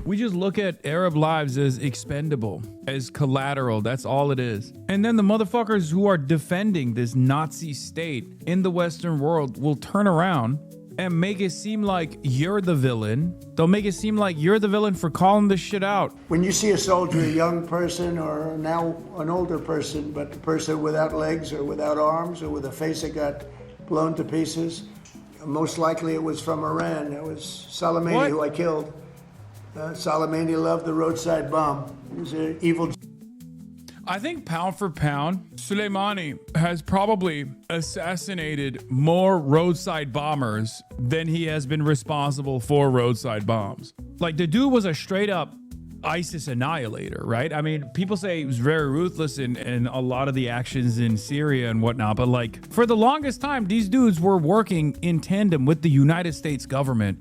We just look at Arab lives as expendable, as collateral. That's all it is. And then the motherfuckers who are defending this Nazi state in the Western world will turn around and make it seem like you're the villain. They'll make it seem like you're the villain for calling this shit out. When you see a soldier, a young person, or now an older person, but a person without legs or without arms or with a face that got blown to pieces, most likely it was from Iran. It was Soleimani who I killed. Soleimani loved the roadside bomb. He was an evil. I think pound for pound, Soleimani has probably assassinated more roadside bombers than he has been responsible for roadside bombs. Like, the dude was a straight up ISIS annihilator, right? I mean, people say he was very ruthless in a lot of the actions in Syria and whatnot, but like, for the longest time, these dudes were working in tandem with the United States government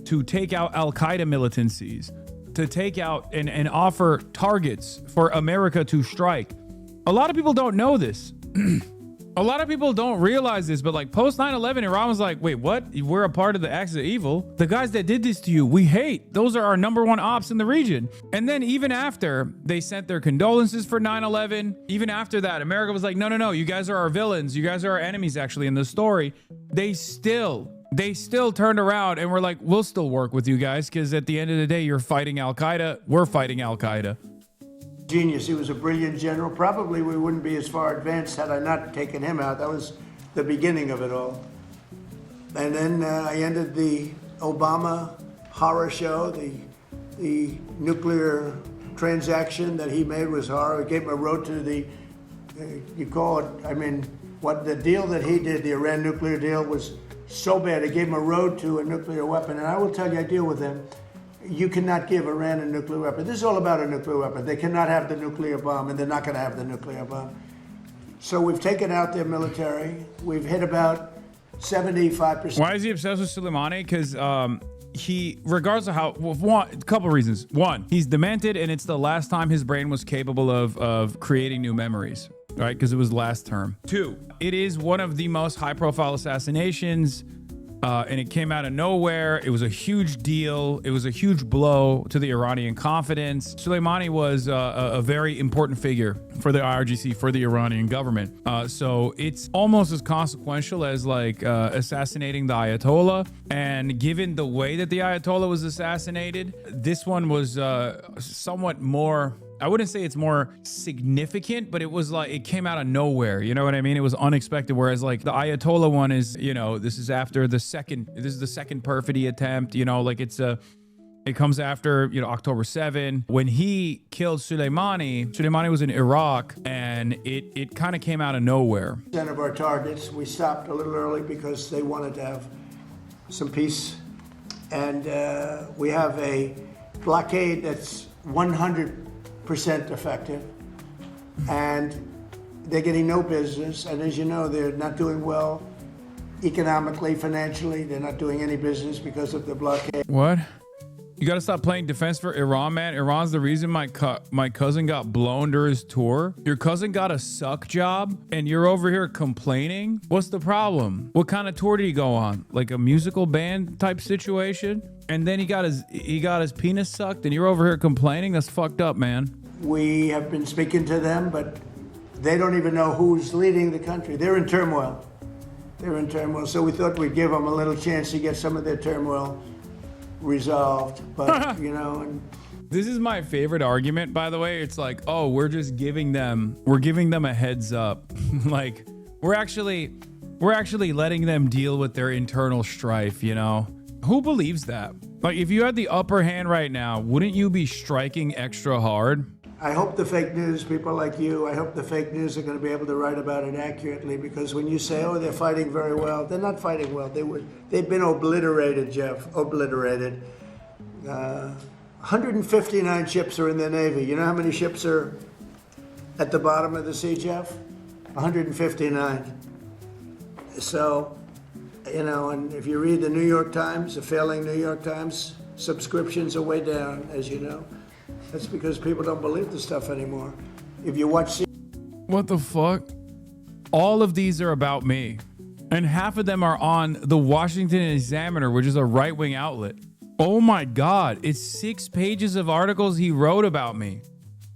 to take out Al-Qaeda militancies, to take out and offer targets for America to strike. A lot of people don't know this. A lot of people don't realize this, but like post 9/11, Iran was like, wait, what? We're a part of the axis of evil. The guys that did this to you, we hate. Those are our number one ops in the region. And then even after they sent their condolences for 9/11, even after that, America was like, no, you guys are our villains. You guys are our enemies actually in the story. They still turned around and were like, we'll still work with you guys because at the end of the day, you're fighting Al-Qaeda. We're fighting Al-Qaeda. Genius. He was a brilliant general. Probably we wouldn't be as far advanced had I not taken him out. That was the beginning of it all. And then I ended the Obama horror show. The nuclear transaction that he made was horror. It gave him a road to the, you call it, I mean, what the deal that he did, the Iran nuclear deal, was so bad. It gave him a road to a nuclear weapon. And I will tell you, I deal with him. You cannot give Iran a nuclear weapon. This is all about a nuclear weapon. They cannot have the nuclear bomb, and they're not going to have the nuclear bomb. So we've taken out their military. We've hit about 75%. Why is he obsessed with Soleimani? Because he, regardless of how, a couple reasons. One, he's demented, and it's the last time his brain was capable of creating new memories, right? Because it was last term. Two, it is one of the most high-profile assassinations. And it came out of nowhere. It was a huge deal. It was a huge blow to the Iranian confidence. Soleimani was a very important figure for the IRGC, for the Iranian government. So it's almost as consequential as like assassinating the Ayatollah. And given the way that the Ayatollah was assassinated, this one was somewhat more, I wouldn't say it's more significant, but it was like, it came out of nowhere. You know what I mean? It was unexpected. Whereas like the Ayatollah one is, you know, this is the second perfidy attempt, you know, like it comes after, you know, October 7. When he killed Soleimani was in Iraq, and it kind of came out of nowhere. Of our targets, we stopped a little early because they wanted to have some peace. And we have a blockade that's 100% effective, and they're getting no business. And as you know, they're not doing well economically, financially. They're not doing any business because of the blockade. What? You got to stop playing defense for Iran, man. Iran's the reason my cousin got blown during his tour. Your cousin got a suck job, and you're over here complaining? What's the problem? What kind of tour did he go on? Like a musical band type situation? And then he got his penis sucked, and you're over here complaining? That's fucked up, man. We have been speaking to them, but they don't even know who's leading the country. They're in turmoil. So we thought we'd give them a little chance to get some of their turmoil resolved. But, you know, and this is my favorite argument, by the way. It's like, oh, we're giving them a heads up. Like, we're actually letting them deal with their internal strife, you know? Who believes that? Like, if you had the upper hand right now, wouldn't you be striking extra hard? I hope the fake news, people like you, I hope the fake news are going to be able to write about it accurately, because when you say, oh, they're fighting very well, they're not fighting well. They've been obliterated, Jeff, obliterated. 159 ships are in their Navy. You know how many ships are at the bottom of the sea, Jeff? 159. So, you know, and if you read the New York Times, the failing New York Times, subscriptions are way down, as you know. That's because people don't believe the stuff anymore. If you watch... What the fuck? All of these are about me. And half of them are on the Washington Examiner, which is a right-wing outlet. Oh my God. It's 6 pages of articles he wrote about me.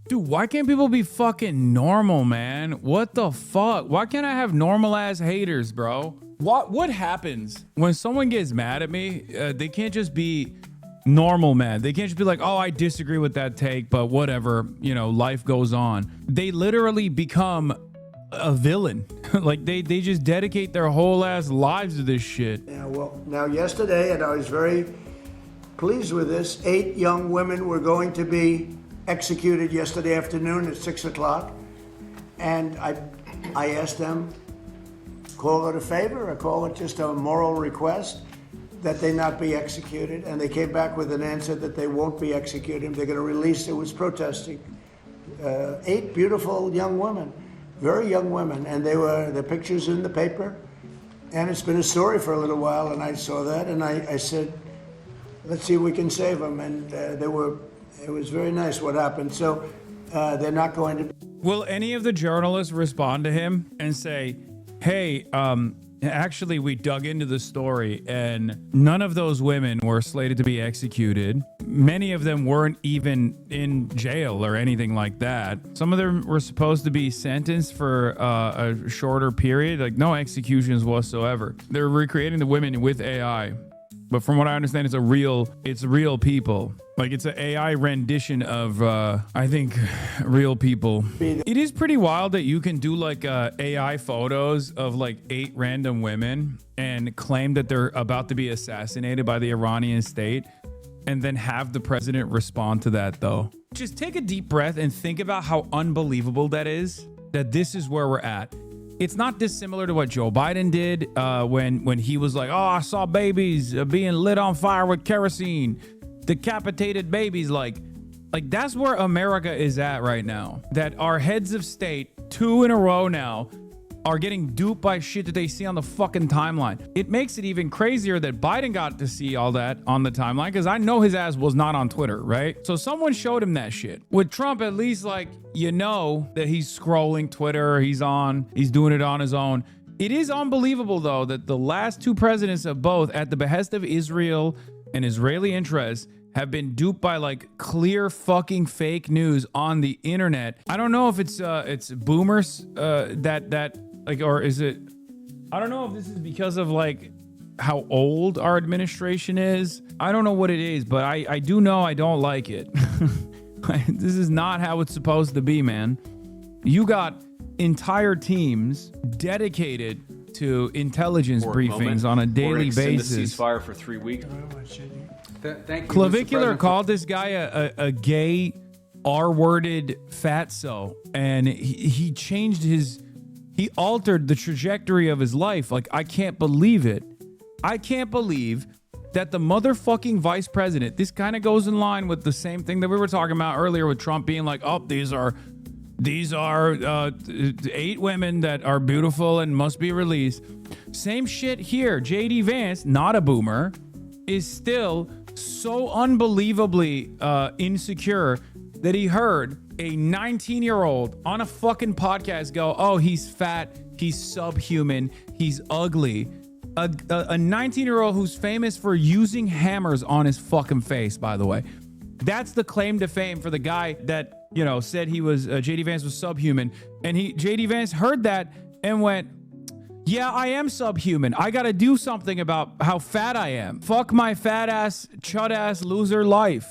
Dude, why can't people be fucking normal, man? What the fuck? Why can't I have normal ass haters, bro? What happens when someone gets mad at me? They can't just be normal mad. They can't just be like, oh, I disagree with that take, but whatever, you know, life goes on. They literally become a villain. Like they just dedicate their whole ass lives to this shit. Yeah, well, now yesterday, and I was very pleased with this, 8 young women were going to be executed yesterday afternoon at 6 o'clock. And I asked them, call it a favor or call it just a moral request that they not be executed. And they came back with an answer that they won't be executed. They're going to release, it was protesting. 8 beautiful young women, very young women. And the pictures in the paper. And it's been a story for a little while. And I saw that and I said, let's see if we can save them. And it was very nice what happened. So they're not going to. Will any of the journalists respond to him and say, hey, actually, we dug into the story and none of those women were slated to be executed. Many of them weren't even in jail or anything like that. Some of them were supposed to be sentenced for a shorter period, like no executions whatsoever. They're recreating the women with AI. But from what I understand, it's real people. Like it's an AI rendition of, I think, real people. It is pretty wild that you can do like AI photos of like 8 random women and claim that they're about to be assassinated by the Iranian state and then have the president respond to that though. Just take a deep breath and think about how unbelievable that is, that this is where we're at. It's not dissimilar to what Joe Biden did when he was like, oh, I saw babies being lit on fire with kerosene, decapitated babies. Like that's where America is at right now. That our heads of state, 2 in a row now, are getting duped by shit that they see on the fucking timeline. It makes it even crazier that Biden got to see all that on the timeline because I know his ass was not on Twitter, right? So someone showed him that shit. With Trump, at least like, you know that he's scrolling Twitter, he's doing it on his own. It is unbelievable though that the last 2 presidents of both, at the behest of Israel and Israeli interests, have been duped by like clear fucking fake news on the internet. I don't know if it's boomers that like, or is it, I don't know if this is because of like how old our administration is. I don't know what it is, but I do know I don't like it. This is not how it's supposed to be, man. You got entire teams dedicated to intelligence briefings on a daily basis. The ceasefire for 3 weeks. Thank you, Clavicular called this guy a gay R-worded fatso, and he changed he altered the trajectory of his life. Like, I can't believe it. I can't believe that the motherfucking vice president, this kind of goes in line with the same thing that we were talking about earlier with Trump being like, oh, these are 8 women that are beautiful and must be released. Same shit here. JD Vance, not a boomer, is still so unbelievably insecure that he heard a 19-year-old on a fucking podcast go, oh, he's fat, he's subhuman, he's ugly. A 19-year-old who's famous for using hammers on his fucking face, by the way. That's the claim to fame for the guy that, you know, said he was, JD Vance was subhuman. And JD Vance heard that and went, yeah, I am subhuman. I got to do something about how fat I am. Fuck my fat ass, chud ass loser life.